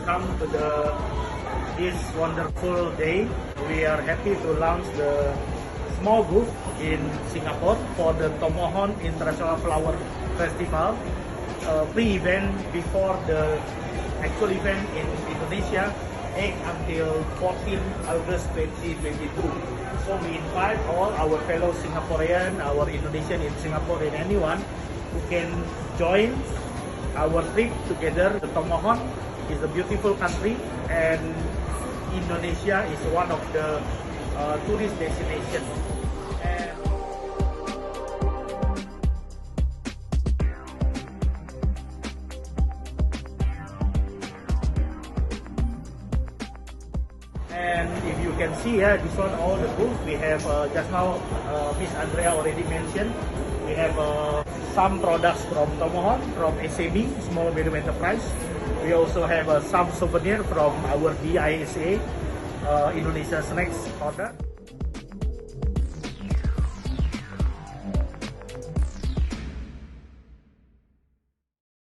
come to this wonderful day. We are happy to launch the small booth in Singapore for the Tomohon International Flower Festival, pre-event before the actual event in Indonesia, 8 until 14 August 2022. So we invite all our fellow Singaporean, our Indonesian in Singapore, and anyone who can join our trip together. The Tomohon is a beautiful country, and Indonesia is one of the tourist destinations. And if you can see here, this one all the booths we have. Just now, Miss Andrea already mentioned. We have some products from Tomohon, from SME, Small Medium Enterprise. We also have some souvenir from our DISA, Indonesia Snacks order.